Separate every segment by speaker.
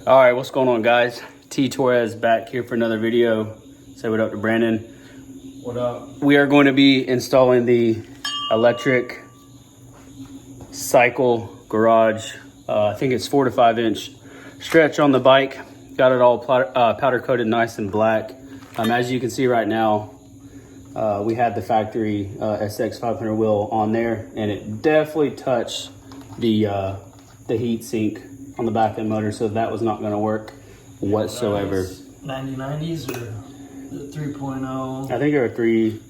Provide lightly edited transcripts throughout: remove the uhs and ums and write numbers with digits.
Speaker 1: All right, what's going on, guys? T Torres back here for another video. Say what up to Brandon.
Speaker 2: What up?
Speaker 1: We are going to be installing the electric cycle garage. I think it's 4 to 5 inch stretch on the bike. Got it all powder coated nice and black. As you can see right now, we had the factory SX 500 wheel on there, and it definitely touched the heat sink on the back end motor, so that was not going to work whatsoever.
Speaker 2: 9090s or the 3.0?
Speaker 1: I think there are 3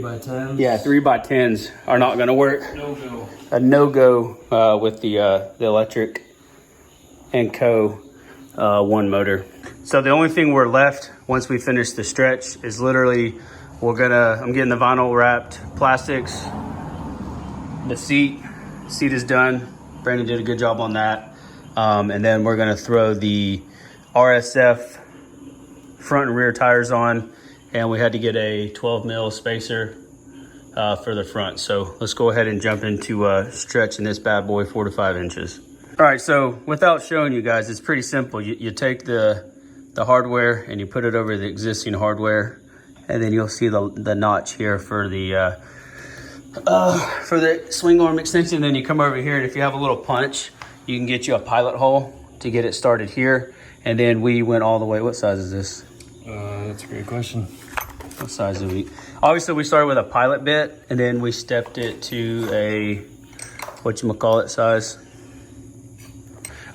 Speaker 2: by 10s.
Speaker 1: Yeah, 3 by 10s are not going to work.
Speaker 2: No go.
Speaker 1: A no-go with the electric and co one motor. So the only thing we're left once we finish the stretch is literally I'm getting the vinyl wrapped plastics. The seat is done. Brandon did a good job on that. And then we're gonna throw the RSF front and rear tires on, and we had to get a 12 mil spacer for the front. So let's go ahead and jump into stretching this bad boy 4 to 5 inches. All right, so without showing you guys, it's pretty simple. You take the hardware and you put it over the existing hardware, and then you'll see the notch here for the swing arm extension. Then you come over here, and if you have a little punch, you can get you a pilot hole to get it started here. And then we went all the way. What size is this?
Speaker 2: That's a great question.
Speaker 1: What size do we? Obviously, we started with a pilot bit, and then we stepped it to a whatchamacallit size.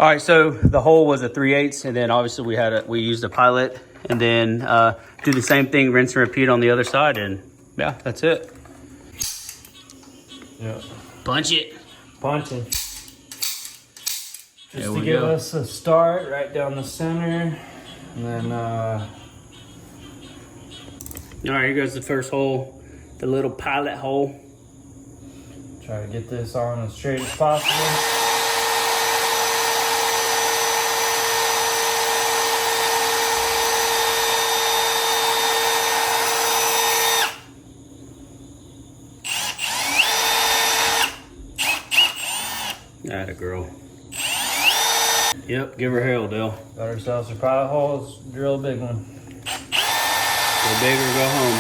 Speaker 1: All right, so the hole was a 3/8, and then obviously we used a pilot, and then do the same thing, rinse and repeat on the other side, and yeah, that's it.
Speaker 2: Yeah.
Speaker 1: Punch it.
Speaker 2: Punching. Just
Speaker 1: There
Speaker 2: to
Speaker 1: we
Speaker 2: give
Speaker 1: go.
Speaker 2: us a start right down the center, and then
Speaker 1: All right, here goes the first hole, the little pilot hole.
Speaker 2: try to get this on as straight as possible.
Speaker 1: Atta girl. Yep, give her hell, Dale.
Speaker 2: Got ourselves a pilot hole. Let's drill a big one.
Speaker 1: Go big or go home.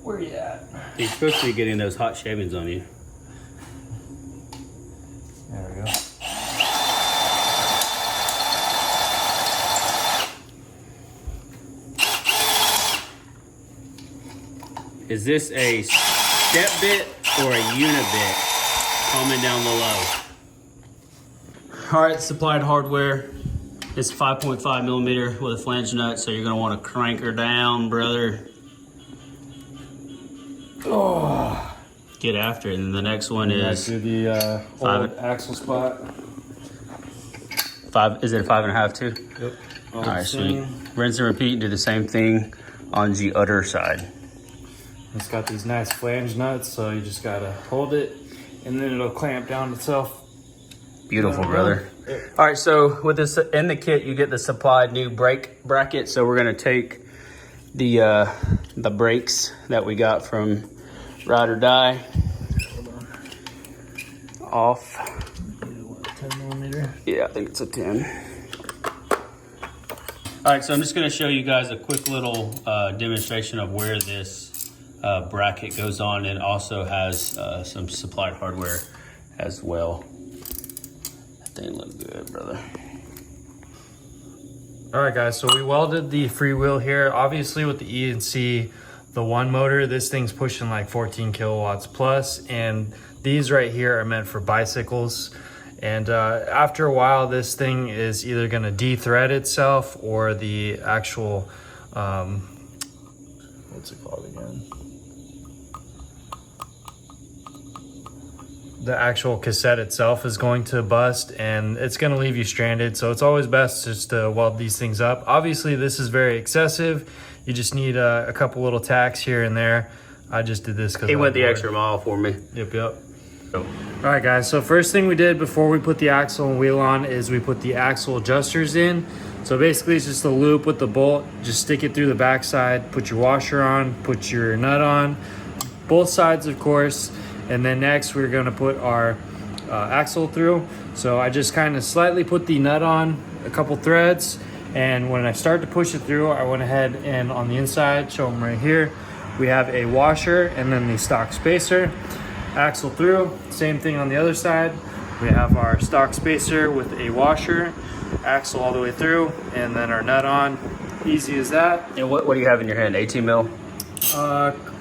Speaker 2: Where you at?
Speaker 1: You're supposed to be getting those hot shavings on you.
Speaker 2: There we go.
Speaker 1: Is this a step bit or a unibit? Comment down below. All right, supplied hardware. It's 5.5 millimeter with a flange nut, so you're gonna wanna crank her down, brother.
Speaker 2: Oh.
Speaker 1: Get after it. And the next one is
Speaker 2: Do the old axle spot.
Speaker 1: 5, is it a 5.5 too?
Speaker 2: Yep.
Speaker 1: All right, sweet. Rinse and repeat and do the same thing on the other side.
Speaker 2: It's got these nice flange nuts, so you just gotta hold it, and then it'll clamp down itself.
Speaker 1: Beautiful, brother. All right, so with this in the kit, you get the supplied new brake bracket. So we're gonna take the brakes that we got from Ride or Die off.
Speaker 2: 10 millimeter.
Speaker 1: Yeah, I think it's a 10. All right, so I'm just gonna show you guys a quick little demonstration of where this bracket goes on, and also has some supplied hardware as well. That thing look good, brother.
Speaker 2: All right, guys, so we welded the freewheel here. Obviously with the EMX, the one motor, this thing's pushing like 14 kilowatts plus, and these right here are meant for bicycles. And after a while, this thing is either gonna de-thread itself, or the actual, what's it called again? The actual cassette itself is going to bust, and it's going to leave you stranded. So it's always best just to weld these things up. Obviously this is very excessive. You just need a couple little tacks here and there. I just did this because
Speaker 1: he went the extra mile for me.
Speaker 2: Yep.
Speaker 1: So.
Speaker 2: All right, guys, so first thing we did before we put the axle and wheel on is we put the axle adjusters in. So basically it's just a loop with the bolt. Just stick it through the backside, put your washer on, put your nut on, both sides, of course. And then next we're gonna put our axle through. So I just kind of slightly put the nut on a couple threads, and when I start to push it through, I went ahead and on the inside, show them right here, we have a washer and then the stock spacer. Axle through, same thing on the other side. We have our stock spacer with a washer, axle all the way through, and then our nut on. Easy as that.
Speaker 1: And what do you have in your hand? 18 mil?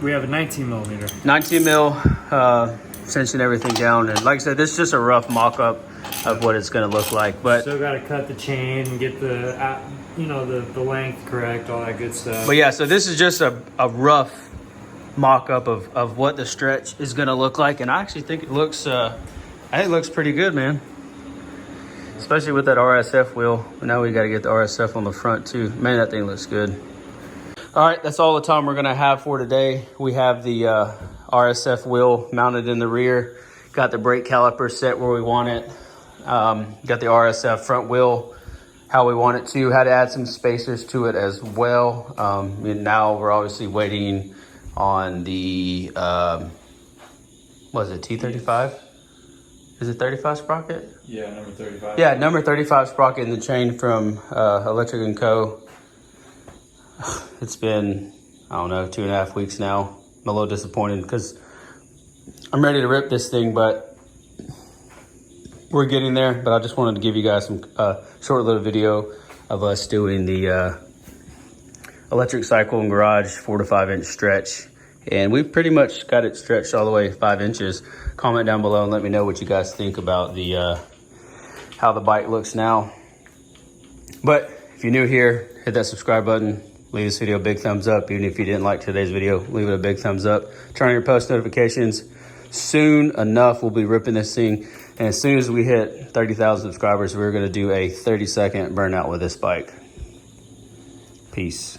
Speaker 2: We have a 19 millimeter.
Speaker 1: 19 mil, cinching everything down. And like I said, this is just a rough mock-up of what it's going to look like. But
Speaker 2: Still got to cut the chain and get the, you know, the length correct, all that good stuff.
Speaker 1: But yeah, so this is just a rough mock-up of what the stretch is going to look like. And I actually think it looks, pretty good, man. Especially with that RSF wheel. Now we got to get the RSF on the front too. Man, that thing looks good. All right, that's all the time we're gonna have for today. We have the RSF wheel mounted in the rear. Got the brake caliper set where we want it. Got the RSF front wheel how we want it to. Had to add some spacers to it as well. And now we're obviously waiting on the, what is it, T35? Is it 35 sprocket?
Speaker 2: Yeah, number 35.
Speaker 1: Yeah, number 35 sprocket in the chain from Electric & Co. It's been, I don't know, 2.5 weeks now. I'm a little disappointed because I'm ready to rip this thing, but we're getting there. But I just wanted to give you guys some short little video of us doing the electric cycle and garage 4 to 5 inch stretch. And we've pretty much got it stretched all the way 5 inches. Comment down below and let me know what you guys think about the how the bike looks now. But if you're new here, hit that subscribe button. Leave this video a big thumbs up. Even if you didn't like today's video, leave it a big thumbs up. Turn on your post notifications. Soon enough, we'll be ripping this thing. And as soon as we hit 30,000 subscribers, we're gonna do a 30-second burnout with this bike. Peace.